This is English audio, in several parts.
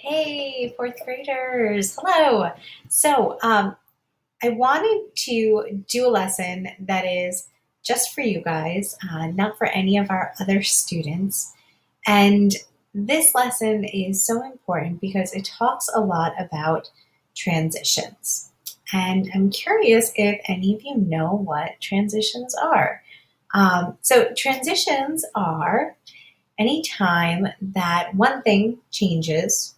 Hey, fourth graders. Hello. I wanted to do a lesson that is just for you guys, not for any of our other students. And this lesson is so important because it talks a lot about transitions. And I'm curious if any of you know what transitions are. Transitions are any time that one thing changes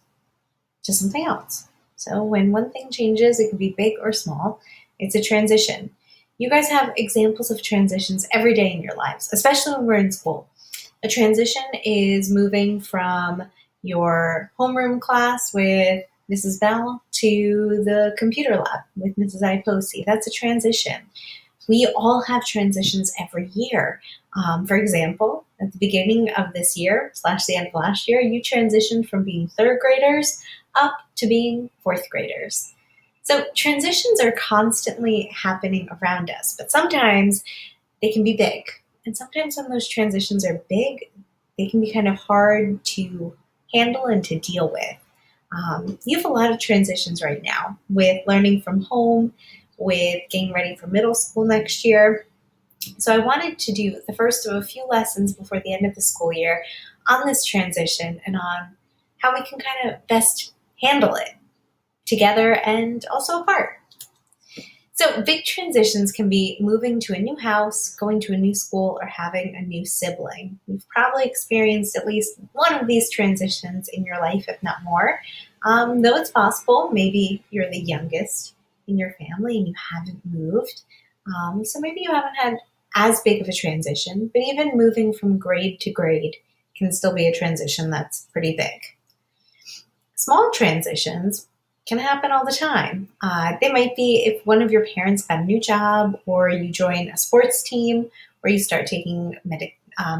to something else. So when one thing changes, it could be big or small, it's a transition. You guys have examples of transitions every day in your lives, especially when we're in school. A transition is moving from your homeroom class with Mrs. Bell to the computer lab with Mrs. Iposi. That's a transition. We all have transitions every year. For example, at the beginning of this year / the end of last year, you transitioned from being third graders up to being fourth graders. So transitions are constantly happening around us, but sometimes they can be big. And sometimes when those transitions are big, they can be kind of hard to handle and to deal with. You have a lot of transitions right now with learning from home, with getting ready for middle school next year. So I wanted to do the first of a few lessons before the end of the school year on this transition and on how we can kind of best handle it together and also apart. So big transitions can be moving to a new house, going to a new school, or having a new sibling. You've probably experienced at least one of these transitions in your life, if not more. Though it's possible, maybe you're the youngest in your family and you haven't moved. So maybe you haven't had as big of a transition, but even moving from grade to grade can still be a transition that's pretty big. Small transitions can happen all the time. They might be if one of your parents got a new job, or you join a sports team, or you start taking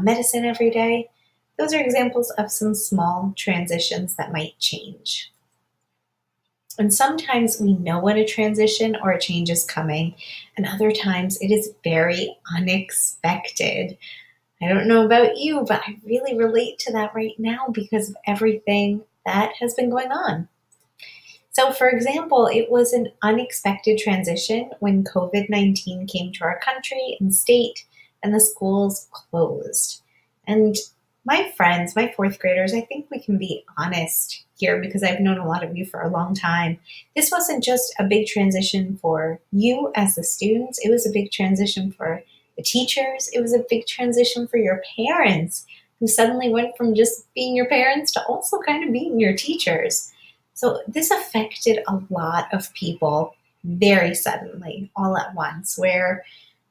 medicine every day. Those are examples of some small transitions that might change. And sometimes we know when a transition or a change is coming, and other times it is very unexpected. I don't know about you, but I really relate to that right now because of everything that has been going on. So, for example, it was an unexpected transition when COVID-19 came to our country and state and the schools closed. And my friends, my fourth graders, I think we can be honest here because I've known a lot of you for a long time. This wasn't just a big transition for you as the students. It was a big transition for the teachers. It was a big transition for your parents, who suddenly went from just being your parents to also kind of being your teachers. So this affected a lot of people very suddenly, all at once, where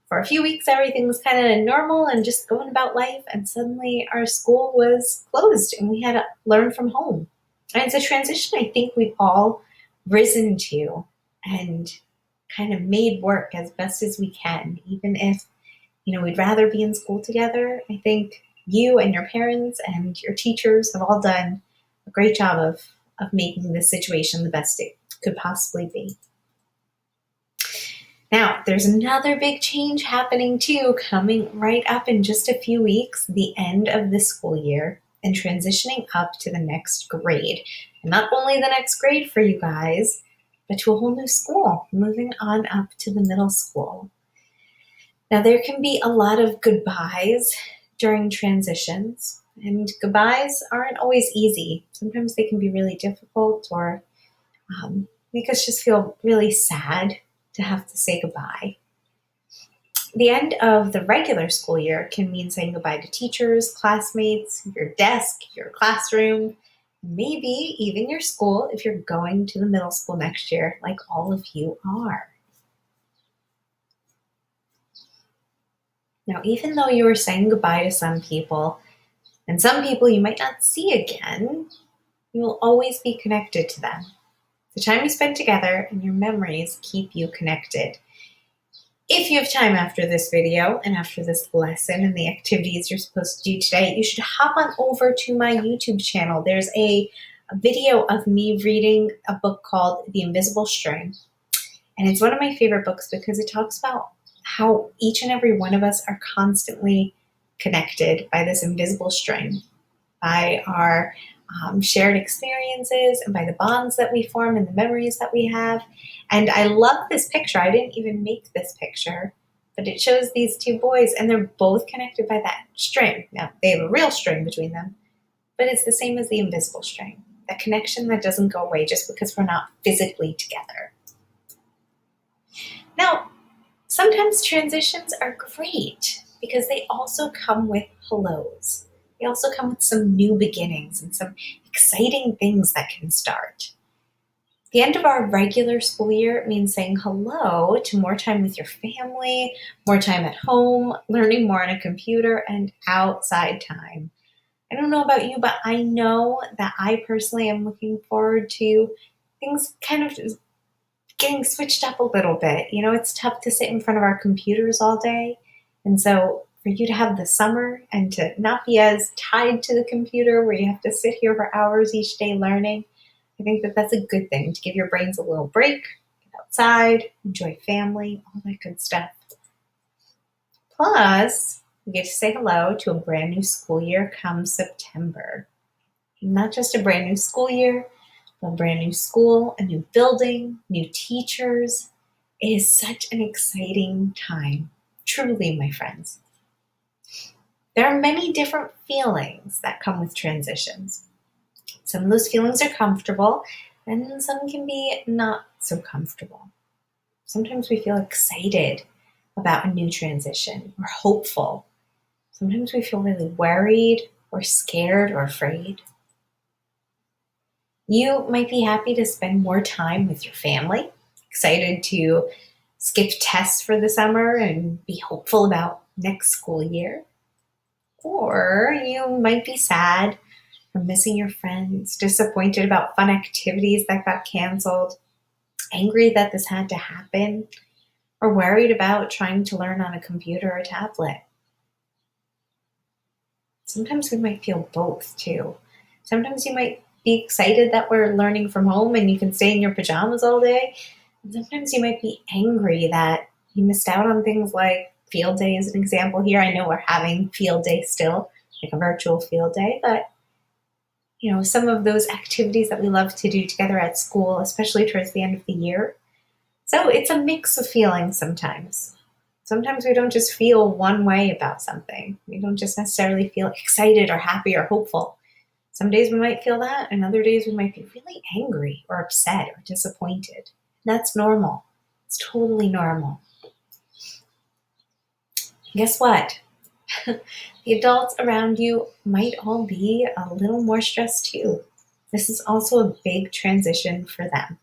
for a few weeks everything was kind of normal and just going about life, and suddenly our school was closed and we had to learn from home. And it's a transition I think we've all risen to and kind of made work as best as we can, even if we'd rather be in school together. I think you and your parents and your teachers have all done a great job of making this situation the best it could possibly be. Now, there's another big change happening too, coming right up in just a few weeks, the end of the school year, and transitioning up to the next grade. And not only the next grade for you guys, but to a whole new school, moving on up to the middle school. Now, there can be a lot of goodbyes during transitions, and goodbyes aren't always easy. Sometimes they can be really difficult or make us just feel really sad to have to say goodbye. The end of the regular school year can mean saying goodbye to teachers, classmates, your desk, your classroom, maybe even your school if you're going to the middle school next year, like all of you are. Now, even though you are saying goodbye to some people, and some people you might not see again, you will always be connected to them. The time you spend together and your memories keep you connected. If you have time after this video and after this lesson and the activities you're supposed to do today, you should hop on over to my YouTube channel. There's a video of me reading a book called The Invisible String. And it's one of my favorite books because it talks about how each and every one of us are constantly connected by this invisible string, by our shared experiences and by the bonds that we form and the memories that we have. And I love this picture. I didn't even make this picture, but it shows these two boys and they're both connected by that string. Now, they have a real string between them, but it's the same as the invisible string, that connection that doesn't go away just because we're not physically together. Now, sometimes transitions are great because they also come with hellos. They also come with some new beginnings and some exciting things that can start. The end of our regular school year means saying hello to more time with your family, more time at home, learning more on a computer, and outside time. I don't know about you, but I know that I personally am looking forward to things kind of getting switched up a little bit. You know, it's tough to sit in front of our computers all day. And so for you to have the summer and to not be as tied to the computer where you have to sit here for hours each day learning, I think that that's a good thing, to give your brains a little break, get outside, enjoy family, all that good stuff. Plus, we get to say hello to a brand new school year come September. Not just a brand new school year, but a brand new school, a new building, new teachers. It is such an exciting time, truly, my friends. There are many different feelings that come with transitions. Some of those feelings are comfortable, and some can be not so comfortable. Sometimes we feel excited about a new transition or hopeful. Sometimes we feel really worried or scared or afraid. You might be happy to spend more time with your family, excited to skip tests for the summer and be hopeful about next school year. Or you might be sad for missing your friends, disappointed about fun activities that got canceled, angry that this had to happen, or worried about trying to learn on a computer or tablet. Sometimes we might feel both too. Sometimes you might be excited that we're learning from home and you can stay in your pajamas all day. And sometimes you might be angry that you missed out on things like field day as an example here. I know we're having field day still, like a virtual field day, but you know, some of those activities that we love to do together at school, especially towards the end of the year. So it's a mix of feelings sometimes. Sometimes we don't just feel one way about something. We don't just necessarily feel excited or happy or hopeful. Some days we might feel that, and other days we might be really angry or upset or disappointed. That's normal. It's totally normal. Guess what? The adults around you might all be a little more stressed too. This is also a big transition for them.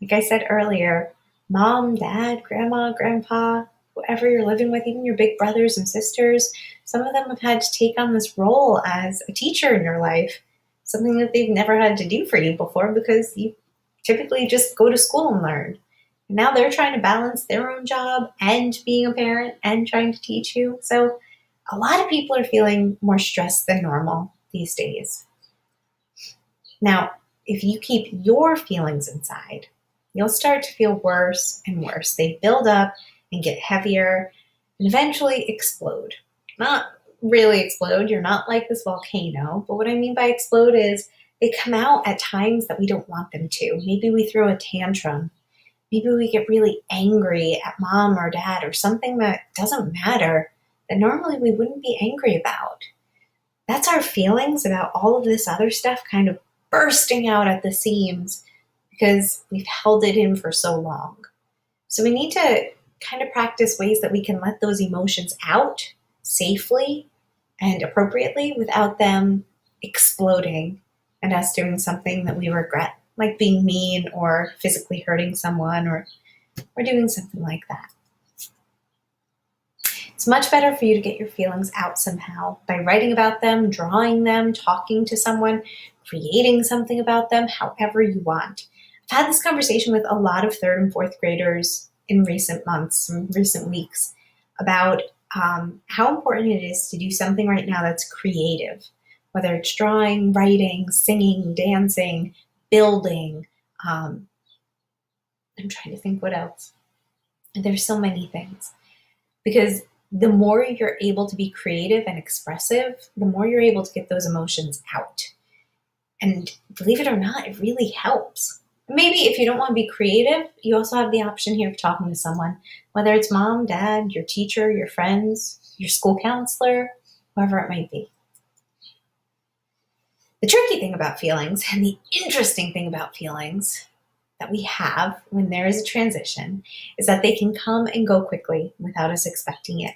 Like I said earlier, mom, dad, grandma, grandpa, whoever you're living with, even your big brothers and sisters, some of them have had to take on this role as a teacher in your life, something that they've never had to do for you before because you typically just go to school and learn. And now they're trying to balance their own job and being a parent and trying to teach you. So a lot of people are feeling more stressed than normal these days. Now, if you keep your feelings inside, you'll start to feel worse and worse. They build up and get heavier and eventually explode. Not really explode. You're not like this volcano. But what I mean by explode is they come out at times that we don't want them to. Maybe we throw a tantrum. Maybe we get really angry at mom or dad or something that doesn't matter that normally we wouldn't be angry about. That's our feelings about all of this other stuff kind of bursting out at the seams because we've held it in for so long. So we need to kind of practice ways that we can let those emotions out safely and appropriately without them exploding and us doing something that we regret, like being mean or physically hurting someone or doing something like that. It's much better for you to get your feelings out somehow by writing about them, drawing them, talking to someone, creating something about them, however you want. I've had this conversation with a lot of third and fourth graders in recent months, in recent weeks, about how important it is to do something right now that's creative, whether it's drawing, writing, singing, dancing, building. I'm trying to think what else. There's so many things. Because the more you're able to be creative and expressive, the more you're able to get those emotions out. And believe it or not, it really helps. Maybe if you don't want to be creative, you also have the option here of talking to someone, whether it's mom, dad, your teacher, your friends, your school counselor, whoever it might be. The tricky thing about feelings and the interesting thing about feelings that we have when there is a transition is that they can come and go quickly without us expecting it.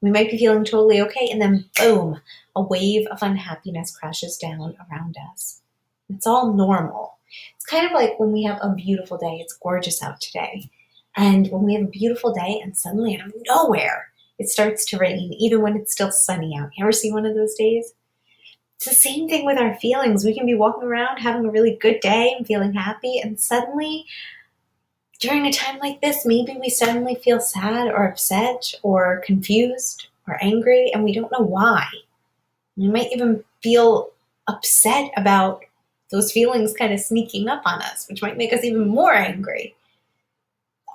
We might be feeling totally okay, and then boom, a wave of unhappiness crashes down around us. It's all normal. It's kind of like when we have a beautiful day. It's gorgeous out today. And when we have a beautiful day and suddenly out of nowhere, it starts to rain, even when it's still sunny out. You ever see one of those days? It's the same thing with our feelings. We can be walking around having a really good day and feeling happy, and suddenly, during a time like this, maybe we suddenly feel sad or upset or confused or angry, and we don't know why. We might even feel upset about those feelings kind of sneaking up on us, which might make us even more angry.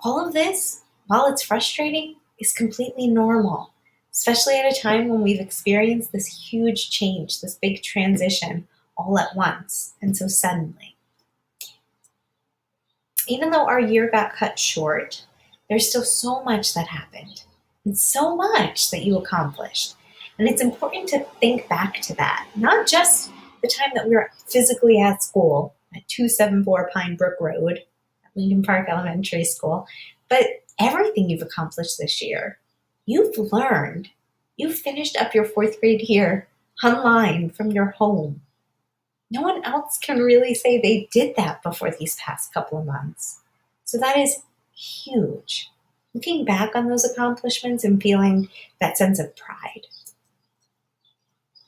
All of this, while it's frustrating, is completely normal, especially at a time when we've experienced this huge change, this big transition all at once and so suddenly. Even though our year got cut short, there's still so much that happened and so much that you accomplished. And it's important to think back to that, not just the time that we were physically at school at 274 Pine Brook Road at Lincoln Park Elementary School, but everything you've accomplished this year. You've learned. You've finished up your 4th grade year online from your home. No one else can really say they did that before these past couple of months. So that is huge. Looking back on those accomplishments and feeling that sense of pride.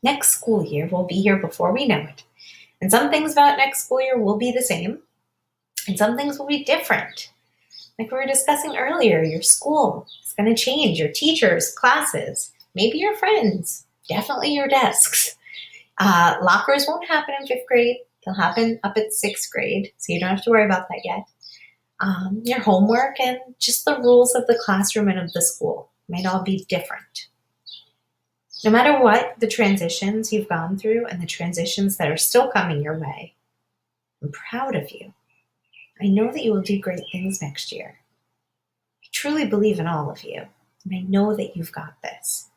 Next school year will be here before we know it. And some things about next school year will be the same, and some things will be different. Like we were discussing earlier, your school is going to change, your teachers, classes, maybe your friends, definitely your desks. Lockers won't happen in 5th grade. They'll happen up at 6th grade, so you don't have to worry about that yet. Your homework and just the rules of the classroom and of the school might all be different. No matter what the transitions you've gone through and the transitions that are still coming your way, I'm proud of you. I know that you will do great things next year. I truly believe in all of you, and I know that you've got this.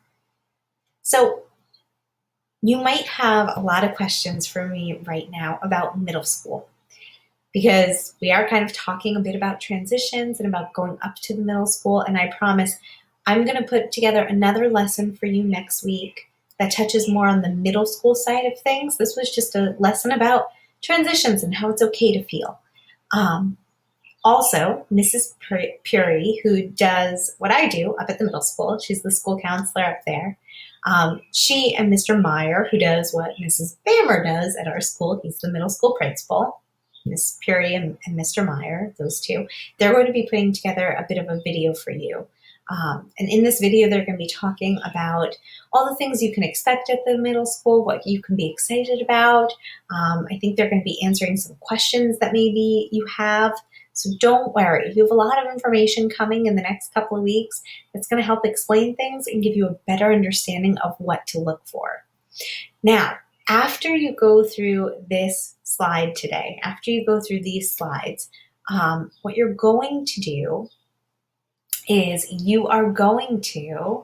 So you might have a lot of questions for me right now about middle school, because we are kind of talking a bit about transitions and about going up to the middle school, and I promise I'm going to put together another lesson for you next week that touches more on the middle school side of things. This was just a lesson about transitions and how it's okay to feel. Also, Mrs. Puri, who does what I do up at the middle school, she's the school counselor up there. She and Mr. Meyer, who does what Mrs. Bammer does at our school, he's the middle school principal. Miss Puri and Mr. Meyer, those two, they're going to be putting together a bit of a video for you. And in this video, they're going to be talking about all the things you can expect at the middle school, what you can be excited about. I think they're going to be answering some questions that maybe you have. So don't worry. You have a lot of information coming in the next couple of weeks that's going to help explain things and give you a better understanding of what to look for. Now, after you go through this slide today, after you go through these slides, what you're going to do is you are going to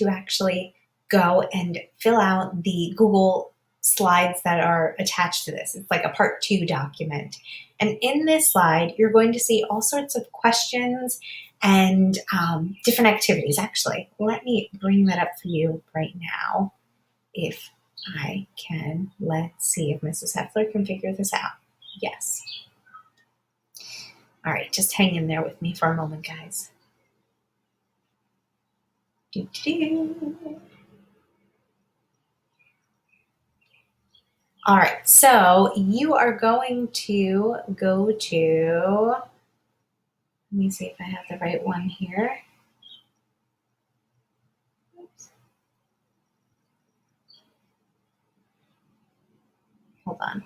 actually go and fill out the Google slides that are attached to this. It's like a part 2 document. And in this slide, you're going to see all sorts of questions and different activities. Actually, let me bring that up for you right now. If I can, let's see if Mrs. Heffler can figure this out. Yes. All right, just hang in there with me for a moment, guys. All right, so you are going to go to, let me see if I have the right one here. Oops. Hold on.